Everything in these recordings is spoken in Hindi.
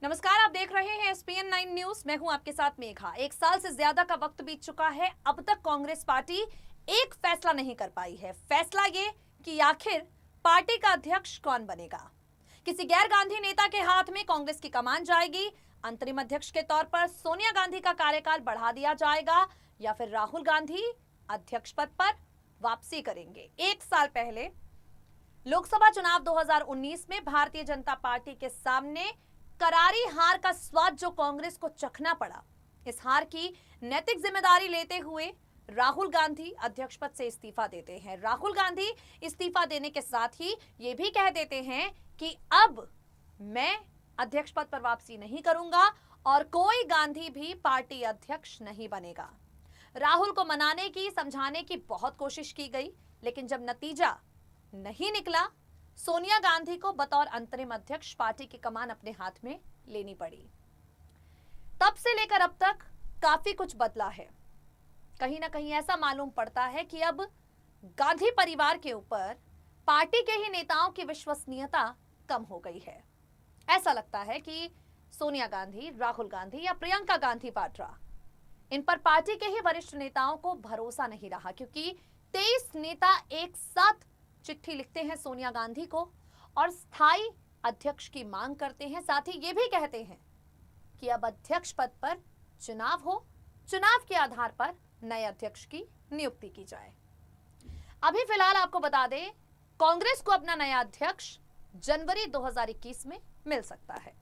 नमस्कार, आप देख रहे हैं SPN 9 न्यूज। मैं हूं आपके साथ मेघा। 1 साल से ज्यादा का वक्त बीत चुका है। अब तक कांग्रेस पार्टी एक फैसला नहीं कर पाई है। फैसला ये कि आखिर पार्टी का अध्यक्ष कौन बनेगा। किसी गैर गांधी नेता के हाथ में कांग्रेस की कमान जाएगी। अंतरिम अध्यक्ष के तौर पर सोनिया गांधी का कार्यकाल बढ़ा दिया जाएगा या फिर राहुल गांधी अध्यक्ष पद पर वापसी करेंगे। 1 साल पहले लोकसभा चुनाव 2019 में भारतीय जनता पार्टी के सामने करारी हार का स्वाद जो कांग्रेस को चखना पड़ा, इस हार की नैतिक जिम्मेदारी लेते हुए राहुल गांधी अध्यक्ष पद से इस्तीफा देते हैं। राहुल गांधी इस्तीफा देने के साथ ही ये भी कह देते हैं कि अब मैं अध्यक्ष पद पर वापसी नहीं करूंगा और कोई गांधी भी पार्टी अध्यक्ष नहीं बनेगा। राहुल को मनाने की, समझाने की बहुत कोशिश की गई, लेकिन जब नतीजा नहीं निकला, सोनिया गांधी को बतौर अंतरिम अध्यक्ष पार्टी की कमान अपने हाथ में लेनी पड़ी। तब से लेकर अब तक काफी कुछ बदला है। कहीं ना कहीं ऐसा मालूम पड़ता है कि अब गांधी परिवार के ऊपर पार्टी के ही नेताओं की विश्वसनीयता कम हो गई है। ऐसा लगता है कि सोनिया गांधी, राहुल गांधी या प्रियंका गांधी वाड्रा, इन पर पार्टी के ही वरिष्ठ नेताओं को भरोसा नहीं रहा, क्योंकि 23 नेता एक साथ चिट्ठी लिखते हैं सोनिया गांधी को और स्थायी अध्यक्ष की मांग करते हैं। साथ ही ये भी कहते हैं कि अब अध्यक्ष पद पर चुनाव हो, चुनाव के आधार पर नए अध्यक्ष की नियुक्ति की जाए। अभी फिलहाल आपको बता दें, कांग्रेस को अपना नया अध्यक्ष जनवरी 2021 में मिल सकता है।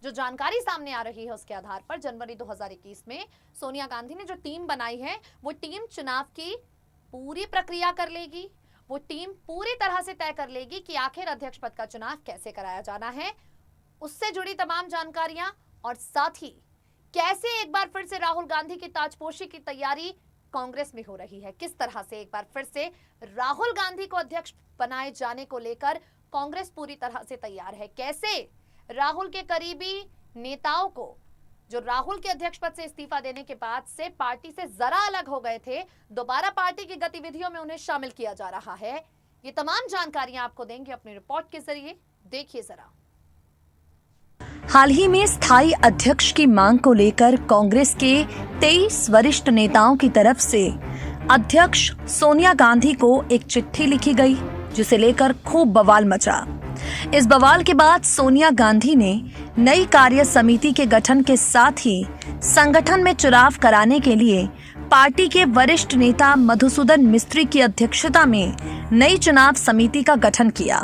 जो जानकारी सामने आ रही है उसके आधार पर जनवरी 2021 में सोनिया गांधी ने जो टीम बनाई है, वो टीम चुनाव की पूरी प्रक्रिया कर लेगी। वो टीम पूरी तरह से तय कर लेगी कि आखिर अध्यक्ष पद का चुनाव कैसे कराया जाना है, उससे जुड़ी तमाम जानकारियां और साथ ही कैसे एक बार फिर से राहुल गांधी की ताजपोशी की तैयारी कांग्रेस में हो रही है, किस तरह से एक बार फिर से राहुल गांधी को अध्यक्ष बनाए जाने को लेकर कांग्रेस पूरी तरह से तैयार है। कैसे राहुल के करीबी नेताओं को, जो राहुल के अध्यक्ष पद से इस्तीफा देने के बाद से पार्टी से जरा अलग हो गए थे, दोबारा पार्टी की गतिविधियों में उन्हें शामिल किया जा रहा है। ये तमाम जानकारियां आपको देंगे अपनी रिपोर्ट के जरिए। देखिए जरा। हाल ही में स्थायी अध्यक्ष की मांग को लेकर कांग्रेस के 23 वरिष्ठ नेताओं की तरफ से अध्यक्ष सोनिया गांधी को एक चिट्ठी लिखी गई, जिसे लेकर खूब बवाल मचा। इस बवाल के बाद सोनिया गांधी ने नई कार्य समिति के गठन के साथ ही संगठन में चुनाव कराने के लिए पार्टी के वरिष्ठ नेता मधुसूदन मिस्त्री की अध्यक्षता में नई चुनाव समिति का गठन किया।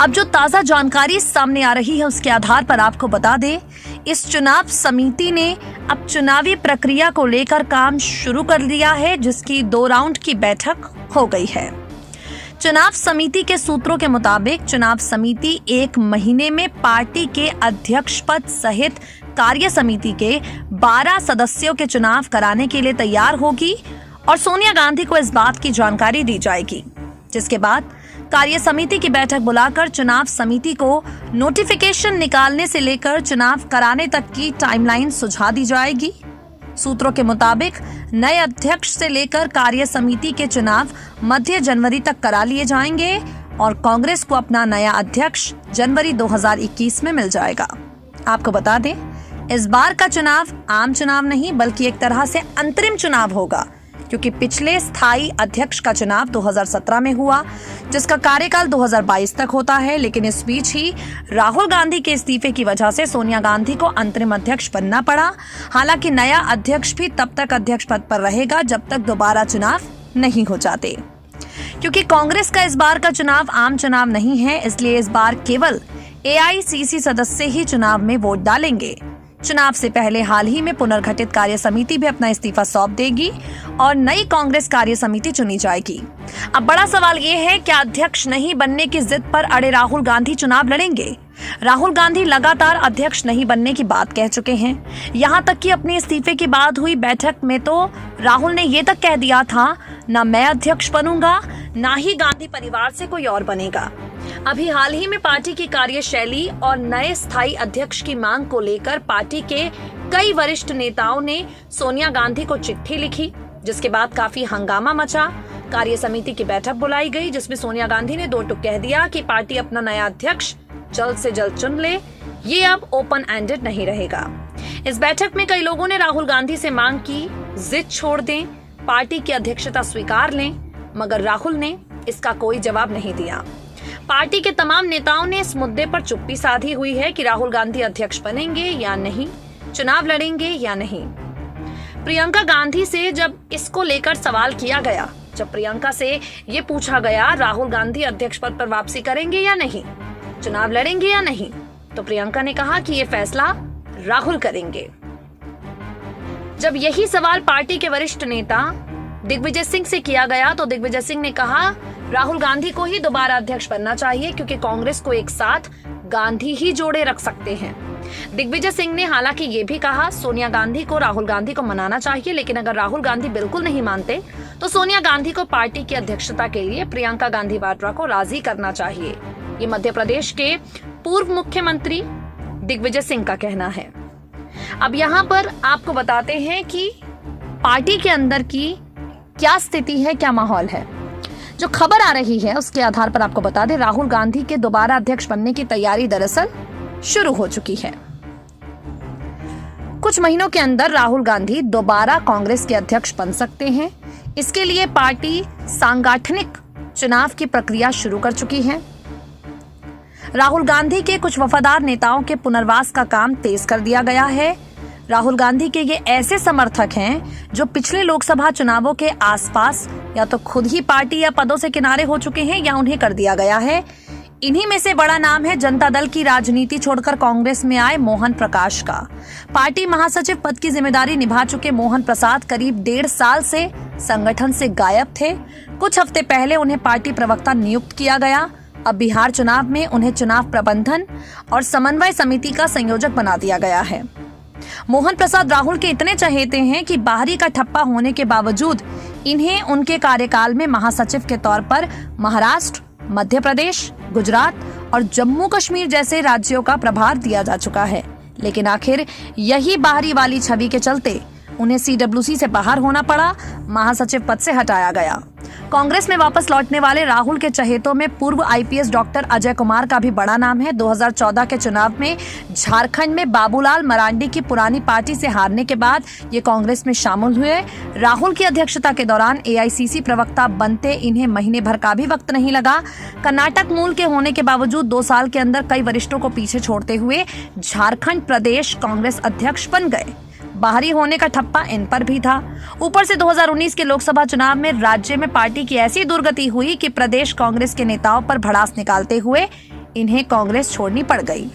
अब जो ताजा जानकारी सामने आ रही है उसके आधार पर आपको बता दें, इस चुनाव समिति ने अब चुनावी प्रक्रिया को लेकर काम शुरू कर दिया है, जिसकी 2 राउंड की बैठक हो गई है। चुनाव समिति के सूत्रों के मुताबिक चुनाव समिति 1 महीने में पार्टी के अध्यक्ष पद सहित कार्य समिति के 12 सदस्यों के चुनाव कराने के लिए तैयार होगी और सोनिया गांधी को इस बात की जानकारी दी जाएगी, जिसके बाद कार्य समिति की बैठक बुलाकर चुनाव समिति को नोटिफिकेशन निकालने से लेकर चुनाव कराने तक की टाइमलाइन सुझा दी जाएगी। सूत्रों के मुताबिक नए अध्यक्ष से लेकर कार्य समिति के चुनाव मध्य जनवरी तक करा लिए जाएंगे और कांग्रेस को अपना नया अध्यक्ष जनवरी 2021 में मिल जाएगा। आपको बता दें, इस बार का चुनाव आम चुनाव नहीं बल्कि एक तरह से अंतरिम चुनाव होगा, क्योंकि पिछले स्थायी अध्यक्ष का चुनाव 2017 में हुआ, जिसका कार्यकाल 2022 तक होता है। लेकिन इस बीच ही राहुल गांधी के इस्तीफे की वजह से सोनिया गांधी को अंतरिम अध्यक्ष बनना पड़ा। हालांकि नया अध्यक्ष भी तब तक अध्यक्ष पद पर रहेगा जब तक दोबारा चुनाव नहीं हो जाते। क्योंकि कांग्रेस का इस बार का चुनाव आम चुनाव नहीं है, इसलिए इस बार केवल AICC सदस्य ही चुनाव में वोट डालेंगे। चुनाव से पहले हाल ही में पुनर्गठित कार्य समिति भी अपना इस्तीफा सौंप देगी और नई कांग्रेस कार्य समिति चुनी जाएगी। अब बड़ा सवाल ये है, क्या अध्यक्ष नहीं बनने की जिद पर अड़े राहुल गांधी चुनाव लड़ेंगे? राहुल गांधी लगातार अध्यक्ष नहीं बनने की बात कह चुके हैं। यहाँ तक कि अपने इस्तीफे के बाद हुई बैठक में तो राहुल ने ये तक कह दिया था, ना मैं अध्यक्ष बनूंगा, ना ही गांधी परिवार से कोई और बनेगा। अभी हाल ही में पार्टी की कार्यशैली और नए स्थायी अध्यक्ष की मांग को लेकर पार्टी के कई वरिष्ठ नेताओं ने सोनिया गांधी को चिट्ठी लिखी, जिसके बाद काफी हंगामा मचा। कार्य समिति की बैठक बुलाई गई, जिसमें सोनिया गांधी ने 2 टूक कह दिया कि पार्टी अपना नया अध्यक्ष जल्द से जल्द चुन ले ये अब ओपन एंडेड नहीं रहेगा। इस बैठक में कई लोगों ने राहुल गांधी से मांग की जिद छोड़ दें, पार्टी की अध्यक्षता स्वीकार लें, मगर राहुल ने इसका कोई जवाब नहीं दिया। पार्टी के तमाम नेताओं ने इस मुद्दे पर चुप्पी साधी हुई है कि राहुल गांधी अध्यक्ष बनेंगे या नहीं, चुनाव लड़ेंगे या नहीं। प्रियंका गांधी से जब इसको लेकर सवाल किया गया, जब प्रियंका से ये पूछा गया राहुल गांधी अध्यक्ष पद पर वापसी करेंगे या नहीं, चुनाव लड़ेंगे या नहीं, तो प्रियंका ने कहा कि ये फैसला राहुल करेंगे। जब यही सवाल पार्टी के वरिष्ठ नेता दिग्विजय सिंह से किया गया तो दिग्विजय सिंह ने कहा राहुल गांधी को ही दोबारा अध्यक्ष बनना चाहिए क्योंकि कांग्रेस को एक साथ गांधी ही जोड़े रख सकते हैं। दिग्विजय सिंह ने हालांकि ये भी कहा सोनिया गांधी को राहुल गांधी को मनाना चाहिए, लेकिन अगर राहुल गांधी बिल्कुल नहीं मानते तो सोनिया गांधी को पार्टी की अध्यक्षता के लिए प्रियंका गांधी वाड्रा को राजी करना चाहिए। ये मध्य प्रदेश के पूर्व मुख्यमंत्री दिग्विजय सिंह का कहना है। अब यहाँ पर आपको बताते हैं कि पार्टी के अंदर की क्या स्थिति है, क्या माहौल है। जो खबर आ रही है उसके आधार पर आपको बता दें, राहुल गांधी के दोबारा अध्यक्ष बनने की तैयारी दरअसल शुरू हो चुकी है। कुछ महीनों के अंदर राहुल गांधी दोबारा कांग्रेस के अध्यक्ष बन सकते हैं। इसके लिए पार्टी सांगठनिक चुनाव की प्रक्रिया शुरू कर चुकी है। राहुल गांधी के कुछ वफादार नेताओं के पुनर्वास का काम तेज कर दिया गया है। राहुल गांधी के ये ऐसे समर्थक हैं जो पिछले लोकसभा चुनावों के आसपास या तो खुद ही पार्टी या पदों से किनारे हो चुके हैं या उन्हें कर दिया गया है। इन्हीं में से बड़ा नाम है जनता दल की राजनीति छोड़कर कांग्रेस में आए मोहन प्रकाश का। पार्टी महासचिव पद की जिम्मेदारी निभा चुके मोहन प्रसाद करीब 1.5 साल से संगठन से गायब थे। कुछ हफ्ते पहले उन्हें पार्टी प्रवक्ता नियुक्त किया गया। अब बिहार चुनाव में उन्हें चुनाव प्रबंधन और समन्वय समिति का संयोजक बना दिया गया है। मोहन प्रसाद राहुल के इतने चहेते हैं कि बाहरी का ठप्पा होने के बावजूद इन्हें उनके कार्यकाल में महासचिव के तौर पर महाराष्ट्र, मध्य प्रदेश, गुजरात और जम्मू कश्मीर जैसे राज्यों का प्रभार दिया जा चुका है। लेकिन आखिर यही बाहरी वाली छवि के चलते उन्हें सीडब्ल्यूसी से बाहर होना पड़ा, महासचिव पद से हटाया गया। कांग्रेस में वापस लौटने वाले राहुल के चहेतों में पूर्व आईपीएस डॉक्टर अजय कुमार का भी बड़ा नाम है। 2014 के चुनाव में झारखंड में बाबूलाल मरांडी की पुरानी पार्टी से हारने के बाद ये कांग्रेस में शामिल हुए। राहुल की अध्यक्षता के दौरान एआईसीसी प्रवक्ता बनते इन्हें महीने भर का भी वक्त नहीं लगा। कर्नाटक मूल के होने के बावजूद 2 साल के अंदर कई वरिष्ठों को पीछे छोड़ते हुए झारखंड प्रदेश कांग्रेस अध्यक्ष बन गए। बाहरी होने का ठप्पा इन पर भी था। ऊपर से 2019 के लोकसभा चुनाव में राज्य में पार्टी की ऐसी दुर्गति हुई कि प्रदेश कांग्रेस के नेताओं पर भड़ास निकालते हुए इन्हें कांग्रेस छोड़नी पड़ गई।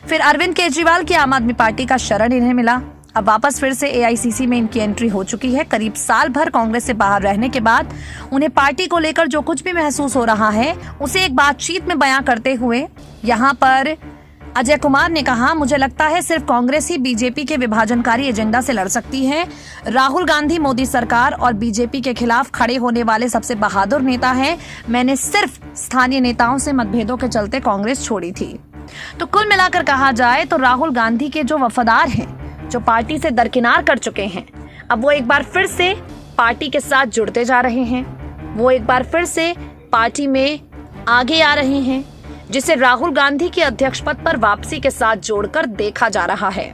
फिर अरविंद केजरीवाल की आम आदमी पार्टी का शरण इन्हें मिला। अब वापस फिर से एआईसीसी में इनकी एंट्री हो चुकी है। करीब साल भर कांग्रेस से बाहर रहने के बाद उन्हें पार्टी को लेकर जो कुछ भी महसूस हो रहा है उसे एक बातचीत में बयां करते हुए यहाँ पर अजय कुमार ने कहा, मुझे लगता है सिर्फ कांग्रेस ही बीजेपी के विभाजनकारी एजेंडा से लड़ सकती है। राहुल गांधी मोदी सरकार और बीजेपी के खिलाफ खड़े होने वाले सबसे बहादुर नेता हैं। मैंने सिर्फ स्थानीय नेताओं से मतभेदों के चलते कांग्रेस छोड़ी थी। तो कुल मिलाकर कहा जाए तो राहुल गांधी के जो वफादार हैं, जो पार्टी से दरकिनार कर चुके हैं, अब वो एक बार फिर से पार्टी के साथ जुड़ते जा रहे हैं। वो एक बार फिर से पार्टी में आगे आ रहे हैं, जिसे राहुल गांधी के अध्यक्ष पद पर वापसी के साथ जोड़कर देखा जा रहा है।